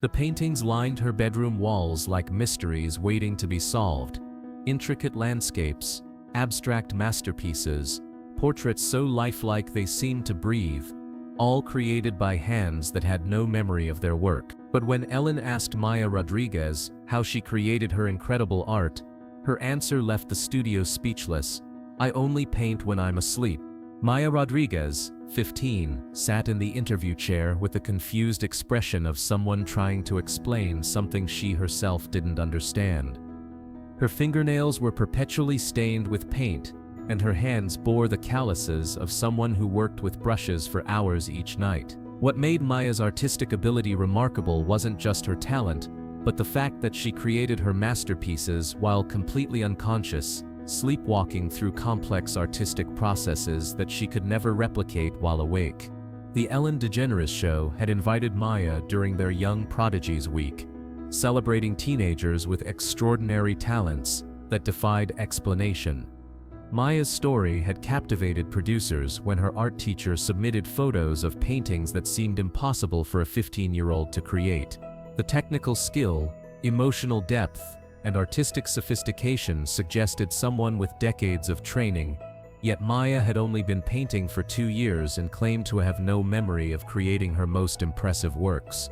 The paintings lined her bedroom walls like mysteries waiting to be solved. Intricate landscapes, abstract masterpieces, portraits so lifelike they seemed to breathe, all created by hands that had no memory of their work. But when Ellen asked Maya Rodriguez how she created her incredible art, her answer left the studio speechless. "I only paint when I'm asleep." Maya Rodriguez, 15, sat in the interview chair with the confused expression of someone trying to explain something she herself didn't understand. Her fingernails were perpetually stained with paint, and her hands bore the calluses of someone who worked with brushes for hours each night. What made Maya's artistic ability remarkable wasn't just her talent, but the fact that she created her masterpieces while completely unconscious, sleepwalking through complex artistic processes that she could never replicate while awake. The Ellen DeGeneres Show had invited Maya during their Young Prodigies Week, celebrating teenagers with extraordinary talents that defied explanation. Maya's story had captivated producers when her art teacher submitted photos of paintings that seemed impossible for a 15-year-old to create. The technical skill, emotional depth, and artistic sophistication suggested someone with decades of training, yet Maya had only been painting for 2 years and claimed to have no memory of creating her most impressive works.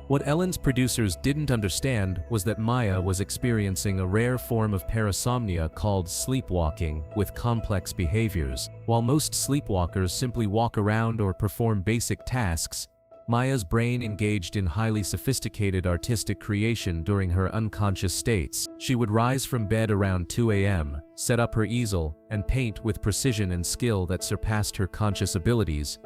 What Ellen's producers didn't understand was that Maya was experiencing a rare form of parasomnia called sleepwalking with complex behaviors. While most sleepwalkers simply walk around or perform basic tasks, Maya's brain engaged in highly sophisticated artistic creation during her unconscious states. She would rise from bed around 2 a.m., set up her easel, and paint with precision and skill that surpassed her conscious abilities,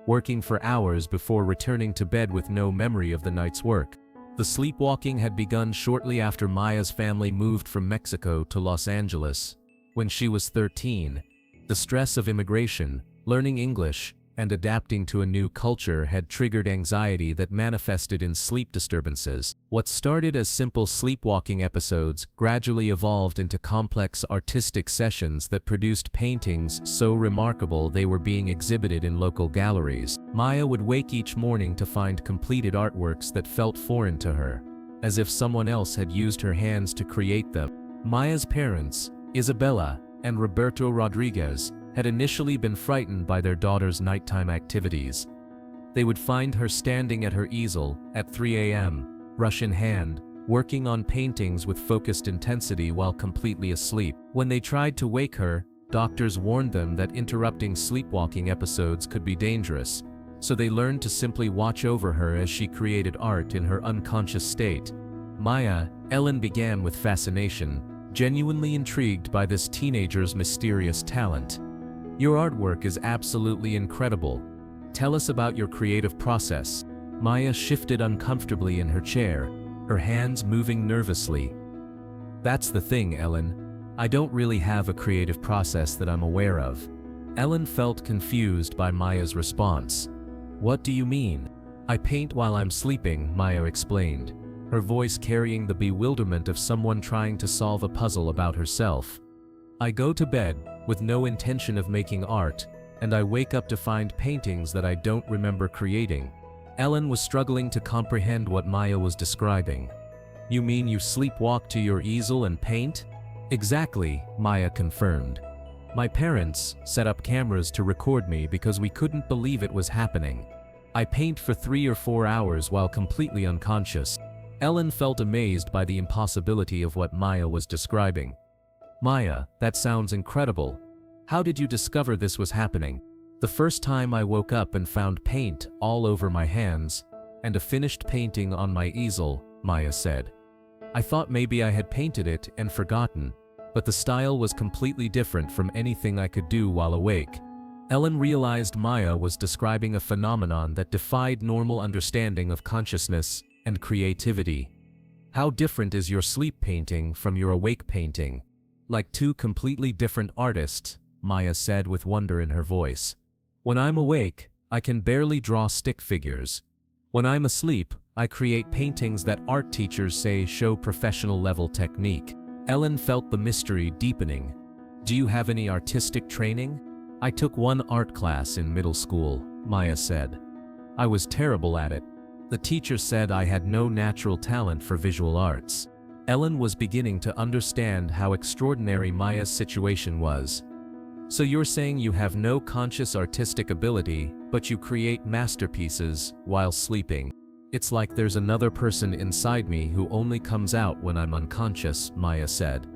working for hours before returning to bed with no memory of the night's work. The sleepwalking had begun shortly after Maya's family moved from Mexico to Los Angeles. When she was 13, the stress of immigration, learning English, and adapting to a new culture had triggered anxiety that manifested in sleep disturbances. What started as simple sleepwalking episodes gradually evolved into complex artistic sessions that produced paintings so remarkable they were being exhibited in local galleries. Maya would wake each morning to find completed artworks that felt foreign to her, as if someone else had used her hands to create them. Maya's parents, Isabella and Roberto Rodriguez, had initially been frightened by their daughter's nighttime activities. They would find her standing at her easel at 3 a.m., brush in hand, working on paintings with focused intensity while completely asleep. When they tried to wake her, doctors warned them that interrupting sleepwalking episodes could be dangerous, so they learned to simply watch over her as she created art in her unconscious state. Maya, Ellen began with fascination, genuinely intrigued by this teenager's mysterious talent. "Your artwork is absolutely incredible. Tell us about your creative process." Maya shifted uncomfortably in her chair, her hands moving nervously. "That's the thing, Ellen. I don't really have a creative process that I'm aware of." Ellen felt confused by Maya's response. "What do you mean?" "I paint while I'm sleeping," Maya explained, her voice carrying the bewilderment of someone trying to solve a puzzle about herself. "I go to bed with no intention of making art, and I wake up to find paintings that I don't remember creating." Ellen was struggling to comprehend what Maya was describing. "You mean you sleepwalk to your easel and paint?" "Exactly," Maya confirmed. "My parents set up cameras to record me because we couldn't believe it was happening. I paint for 3 or 4 hours while completely unconscious." Ellen felt amazed by the impossibility of what Maya was describing. "Maya, that sounds incredible. How did you discover this was happening?" "The first time I woke up and found paint all over my hands, and a finished painting on my easel," Maya said. "I thought maybe I had painted it and forgotten, but the style was completely different from anything I could do while awake." Ellen realized Maya was describing a phenomenon that defied normal understanding of consciousness and creativity. "How different is your sleep painting from your awake painting?" "Like 2 completely different artists," Maya said with wonder in her voice. "When I'm awake, I can barely draw stick figures. When I'm asleep, I create paintings that art teachers say show professional level technique." Ellen felt the mystery deepening. "Do you have any artistic training?" "I took one art class in middle school," Maya said. "I was terrible at it. The teacher said I had no natural talent for visual arts. Ellen was beginning to understand how extraordinary Maya's situation was. So you're saying you have no conscious artistic ability, but you create masterpieces while sleeping. It's like there's another person inside me who only comes out when I'm unconscious, Maya said.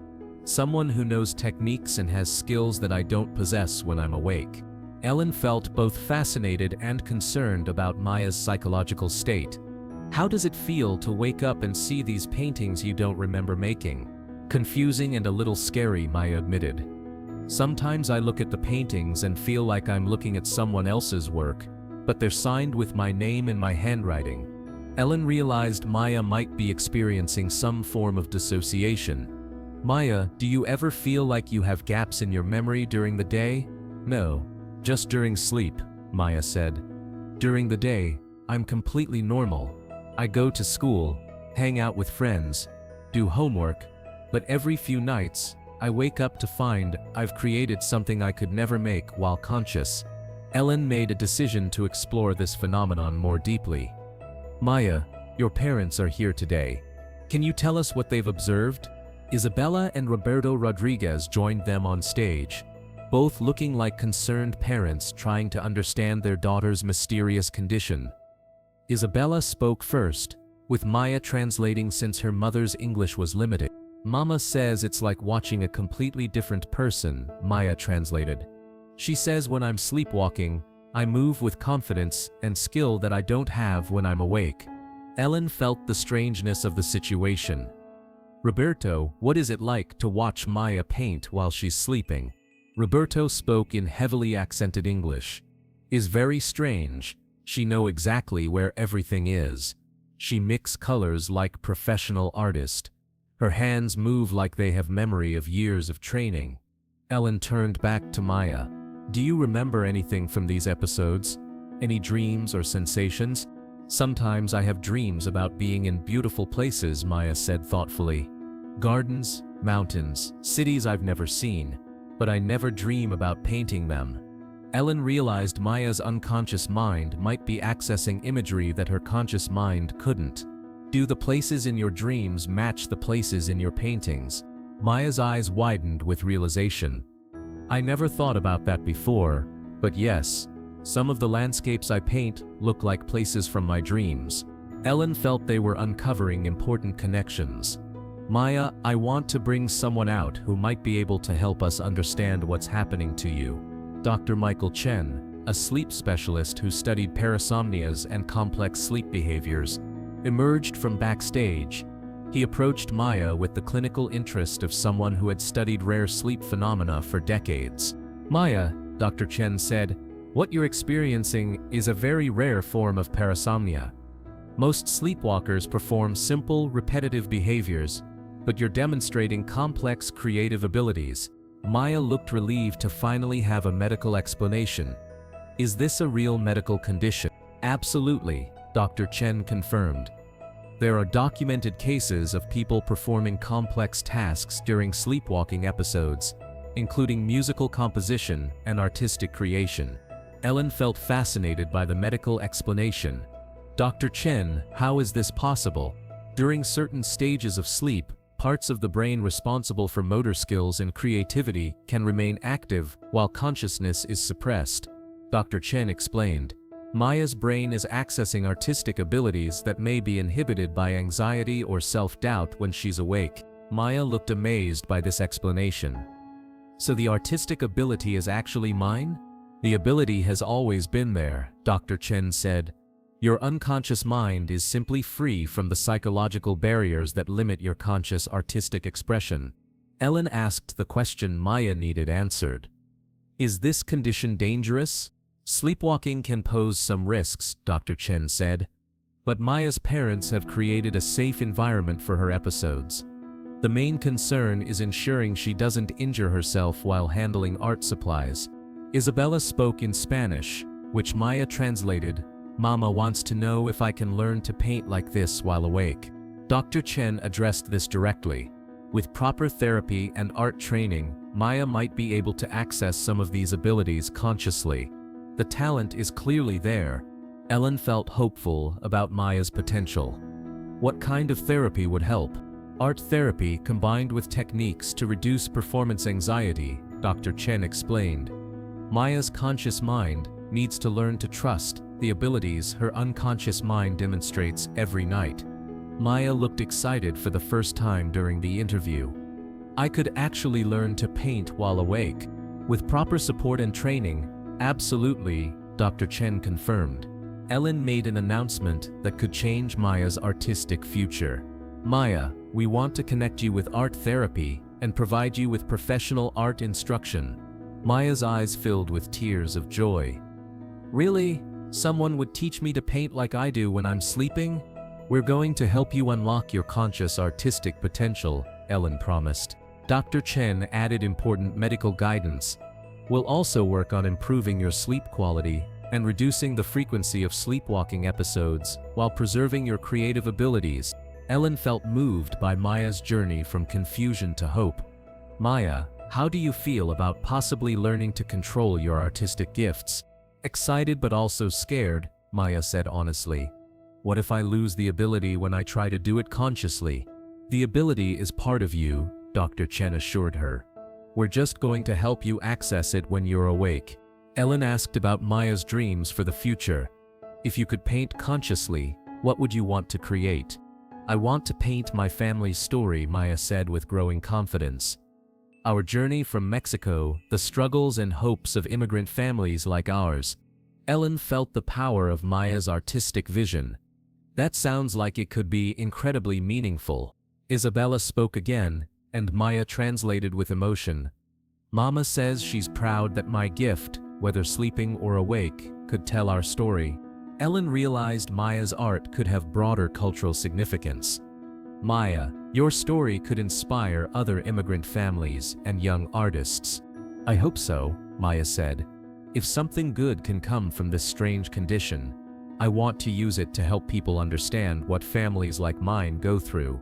Someone who knows techniques and has skills that I don't possess when I'm awake. Ellen felt both fascinated and concerned about Maya's psychological state. How does it feel to wake up and see these paintings you don't remember making? Confusing and a little scary, Maya admitted. Sometimes I look at the paintings and feel like I'm looking at someone else's work, but they're signed with my name in my handwriting. Ellen realized Maya might be experiencing some form of dissociation. Maya, do you ever feel like you have gaps in your memory during the day? No, just during sleep, Maya said. During the day, I'm completely normal. I go to school, hang out with friends, do homework, but every few nights, I wake up to find I've created something I could never make while conscious. Ellen made a decision to explore this phenomenon more deeply. Maya, your parents are here today. Can you tell us what they've observed? Isabella and Roberto Rodriguez joined them on stage, both looking like concerned parents trying to understand their daughter's mysterious condition. Isabella spoke first, with Maya translating since her mother's English was limited. Mama says it's like watching a completely different person, Maya translated. She says when I'm sleepwalking, I move with confidence and skill that I don't have when I'm awake. Ellen felt the strangeness of the situation. Roberto, what is it like to watch Maya paint while she's sleeping? Roberto spoke in heavily accented English. Is very strange. She know exactly where everything is. She mix colors like professional artist. Her hands move like they have memory of years of training. Ellen turned back to Maya. Do you remember anything from these episodes? Any dreams or sensations? Sometimes I have dreams about being in beautiful places, Maya said thoughtfully. Gardens, mountains, cities I've never seen, but I never dream about painting them. Ellen realized Maya's unconscious mind might be accessing imagery that her conscious mind couldn't. Do the places in your dreams match the places in your paintings? Maya's eyes widened with realization. I never thought about that before, but yes, some of the landscapes I paint look like places from my dreams. Ellen felt they were uncovering important connections. Maya, I want to bring someone out who might be able to help us understand what's happening to you. Dr. Michael Chen, a sleep specialist who studied parasomnias and complex sleep behaviors, emerged from backstage. He approached Maya with the clinical interest of someone who had studied rare sleep phenomena for decades. Maya, Dr. Chen said, what you're experiencing is a very rare form of parasomnia. Most sleepwalkers perform simple, repetitive behaviors, but you're demonstrating complex creative abilities. Maya looked relieved to finally have a medical explanation. Is this a real medical condition? Absolutely, Dr. Chen confirmed. There are documented cases of people performing complex tasks during sleepwalking episodes, including musical composition and artistic creation. Ellen felt fascinated by the medical explanation. Dr. Chen, how is this possible? During certain stages of sleep, parts of the brain responsible for motor skills and creativity can remain active while consciousness is suppressed. Dr. Chen explained. Maya's brain is accessing artistic abilities that may be inhibited by anxiety or self-doubt when she's awake. Maya looked amazed by this explanation. So the artistic ability is actually mine? The ability has always been there, Dr. Chen said. Your unconscious mind is simply free from the psychological barriers that limit your conscious artistic expression. Ellen asked the question Maya needed answered. Is this condition dangerous? Sleepwalking can pose some risks, Dr. Chen said. But Maya's parents have created a safe environment for her episodes. The main concern is ensuring she doesn't injure herself while handling art supplies. Isabella spoke in Spanish, which Maya translated. Mama wants to know if I can learn to paint like this while awake. Dr. Chen addressed this directly. With proper therapy and art training, Maya might be able to access some of these abilities consciously. The talent is clearly there. Ellen felt hopeful about Maya's potential. What kind of therapy would help? Art therapy combined with techniques to reduce performance anxiety, Dr. Chen explained. Maya's conscious mind needs to learn to trust the abilities her unconscious mind demonstrates every night. Maya looked excited for the first time during the interview. I could actually learn to paint while awake. With proper support and training, absolutely, Dr. Chen confirmed. Ellen made an announcement that could change Maya's artistic future. Maya, we want to connect you with art therapy and provide you with professional art instruction. Maya's eyes filled with tears of joy. Really? Someone would teach me to paint like I do when I'm sleeping? We're going to help you unlock your conscious artistic potential, Ellen promised. Dr. Chen added important medical guidance. We'll also work on improving your sleep quality and reducing the frequency of sleepwalking episodes while preserving your creative abilities. Ellen felt moved by Maya's journey from confusion to hope. Maya, how do you feel about possibly learning to control your artistic gifts? Excited but also scared, Maya said honestly. What if I lose the ability when I try to do it consciously? The ability is part of you, Dr. Chen assured her. We're just going to help you access it when you're awake. Ellen asked about Maya's dreams for the future. If you could paint consciously, what would you want to create? I want to paint my family's story, Maya said with growing confidence. Our journey from Mexico, the struggles and hopes of immigrant families like ours. Ellen felt the power of Maya's artistic vision. That sounds like it could be incredibly meaningful. Isabella spoke again, and Maya translated with emotion. Mama says she's proud that my gift, whether sleeping or awake, could tell our story. Ellen realized Maya's art could have broader cultural significance. Maya, your story could inspire other immigrant families and young artists. I hope so, Maya said. If something good can come from this strange condition, I want to use it to help people understand what families like mine go through.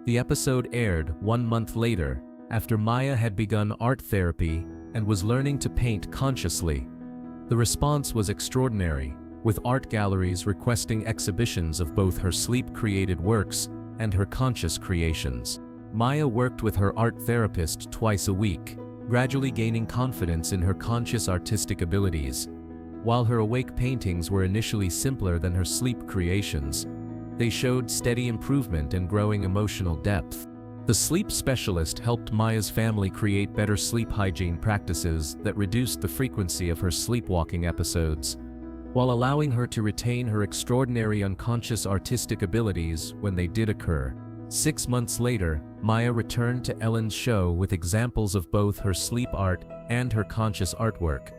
The episode aired 1 month later, after Maya had begun art therapy and was learning to paint consciously. The response was extraordinary, with art galleries requesting exhibitions of both her sleep-created works and her conscious creations. Maya worked with her art therapist twice a week, gradually gaining confidence in her conscious artistic abilities. While her awake paintings were initially simpler than her sleep creations, they showed steady improvement and growing emotional depth. The sleep specialist helped Maya's family create better sleep hygiene practices that reduced the frequency of her sleepwalking episodes, while allowing her to retain her extraordinary unconscious artistic abilities when they did occur. 6 months later, Maya returned to Ellen's show with examples of both her sleep art and her conscious artwork.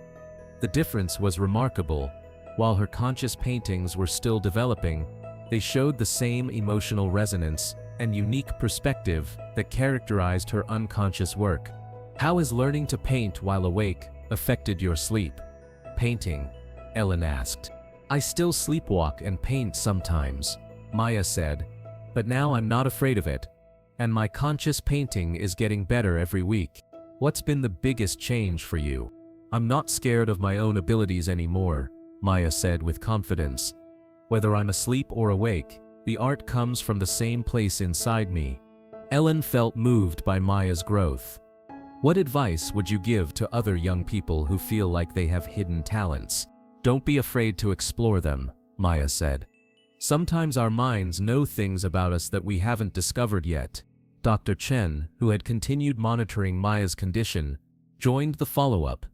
The difference was remarkable. While her conscious paintings were still developing, they showed the same emotional resonance and unique perspective that characterized her unconscious work. How has learning to paint while awake affected your sleep? Painting, Ellen asked. I still sleepwalk and paint sometimes, Maya said, but now I'm not afraid of it, and my conscious painting is getting better every week. What's been the biggest change for you? I'm not scared of my own abilities anymore, Maya said with confidence. Whether I'm asleep or awake, the art comes from the same place inside me. Ellen felt moved by Maya's growth. What advice would you give to other young people who feel like they have hidden talents? Don't be afraid to explore them, Maya said. Sometimes our minds know things about us that we haven't discovered yet. Dr. Chen, who had continued monitoring Maya's condition, joined the follow-up.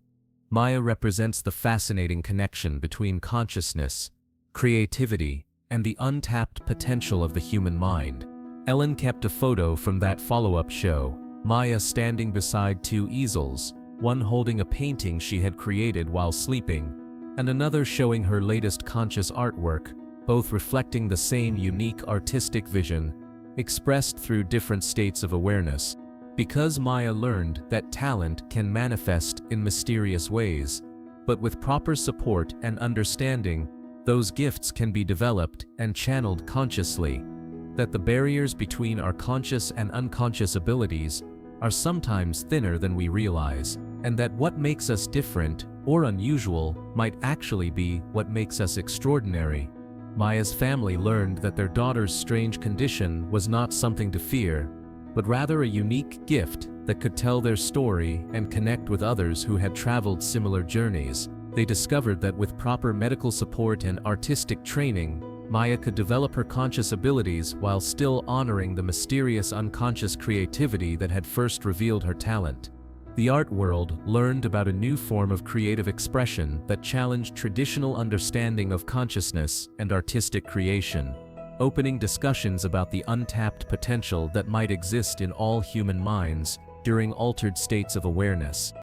Maya represents the fascinating connection between consciousness, creativity, and the untapped potential of the human mind. Ellen kept a photo from that follow-up show, Maya standing beside 2 easels, one holding a painting she had created while sleeping, and another showing her latest conscious artwork, both reflecting the same unique artistic vision, expressed through different states of awareness. Because Maya learned that talent can manifest in mysterious ways, but with proper support and understanding, those gifts can be developed and channeled consciously, that the barriers between our conscious and unconscious abilities are sometimes thinner than we realize, and that what makes us different or unusual might actually be what makes us extraordinary. Maya's family learned that their daughter's strange condition was not something to fear, but rather a unique gift that could tell their story and connect with others who had traveled similar journeys. They discovered that with proper medical support and artistic training, Maya could develop her conscious abilities while still honoring the mysterious unconscious creativity that had first revealed her talent. The art world learned about a new form of creative expression that challenged traditional understanding of consciousness and artistic creation, opening discussions about the untapped potential that might exist in all human minds during altered states of awareness.